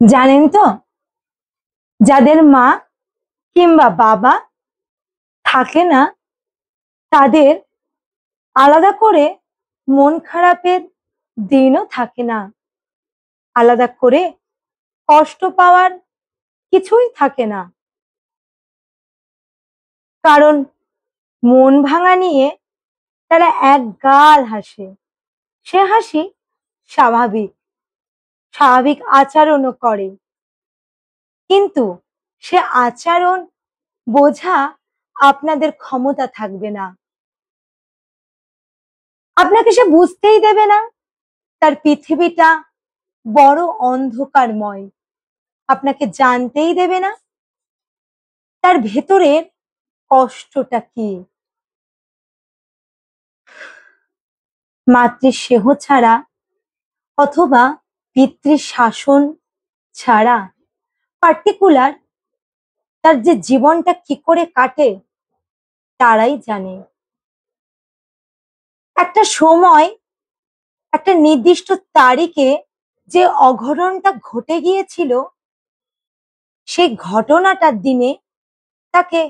জানেন তো, যাদের মা কিংবা বাবা থাকে না তাদের আলাদা করে মন খারাপের দিনও থাকে না, আলাদা করে কষ্ট পাওয়ার কিছুই থাকে না। কারণ মন ভাঙা নিয়ে তারা এক গাল হাসে। সে হাসি স্বাভাবিক, স্বাভাবিক আচরণও করে, কিন্তু সে আচরণ বোঝা আপনাদের ক্ষমতা থাকবে না। আপনাকে সে বুঝতেই দেবে না তার পৃথিবীটা বড় অন্ধকারময়। আপনাকে জানতেই দেবে না তার ভেতরের কষ্টটা কি। মাতৃ স্নেহ ছাড়া অথবা পিতৃ শাসন ছাড়া পার্টিকুলার তার যে জীবনটা কি করে কাটে তারাই জানে। একটা সময়, একটা নির্দিষ্ট তারিখে যে অঘটনটা ঘটে গিয়েছিল, সেই ঘটনাটার দিনে তাকে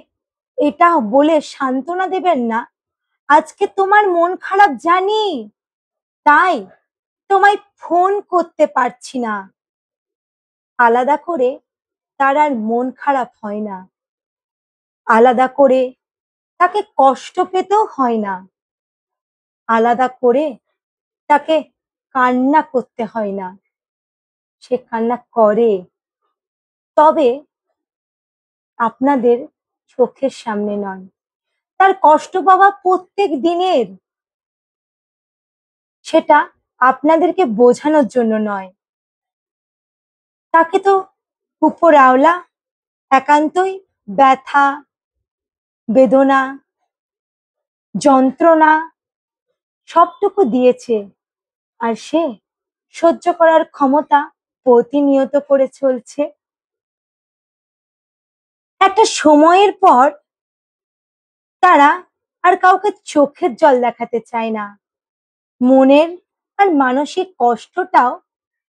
এটা বলে সান্ত্বনা দেবেন না, আজকে তোমার মন খারাপ জানি, তাই তোমায় ফোন করতে পারছি না। আলাদা করে তার আর মন খারাপ হয় না, আলাদা করে তাকে কষ্ট পেতেও হয় না, আলাদা করে তাকে কান্না করতে হয় না। সে কান্না করে, তবে আপনাদের চোখের সামনে নয়। তার কষ্ট পাওয়া প্রত্যেক দিনের, সেটা আপনাদেরকে বোঝানোর জন্য নয়। তাকে তো উপরওয়ালা একান্তই ব্যথা, বেদনা, যন্ত্রণা সবটুকু দিয়েছে, আর সে সহ্য করার ক্ষমতা প্রতিনিয়ত করে চলছে। একটা সময়ের পর তারা আর কাউকে চোখের জল দেখাতে চায় না, মনের আর মানসিক কষ্টটাও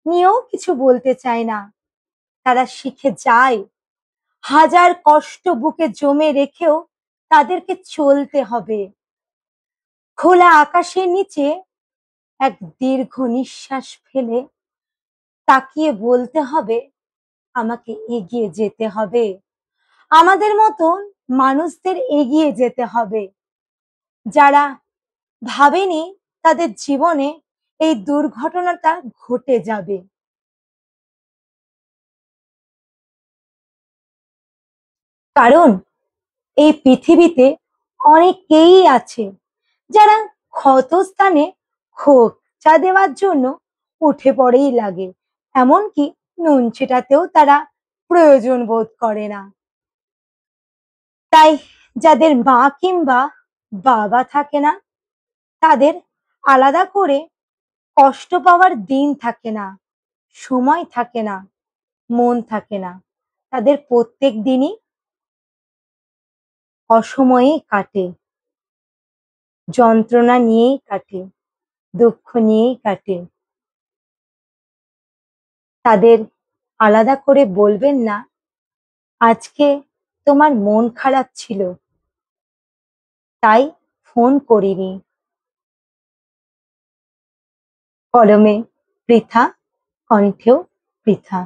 নিয়েও কিছু বলতে চায় না। তারা শিখে যায় হাজার কষ্ট বুকে জমে রেখেও তাদেরকে চলতে হবে। খোলা আকাশের নিচে এক দীর্ঘ নিঃশ্বাস ফেলে তাকিয়ে বলতে হবে, আমাকে এগিয়ে যেতে হবে। আমাদের মতন মানুষদের এগিয়ে যেতে হবে, যারা ভাবেনি তাদের জীবনে এই দুর্ঘটনাটা ঘটে যাবে। কারণ এই পৃথিবীতে অনেকেই আছে যারা ক্ষতস্থানে খোঁচা দেওয়ার জন্য উঠে পড়েই লাগে, এমনকি নুন ছিটাতেও তারা প্রয়োজন বোধ করে না। তাই যাদের মা কিংবা বাবা থাকে না তাদের আলাদা করে কষ্ট পাওয়ার দিন থাকে না, সময় থাকে না, মন থাকে না। তাদের প্রত্যেক দিনই অসময়েই কাটে, যন্ত্রণা নিয়েই কাটে, দুঃখ নিয়েই কাটে। তাদের আলাদা করে বলবেন না, আজকে তোমার মন খারাপ ছিল তাই ফোন করিনি। কলমে পৃথা, কণ্ঠেও পৃথা।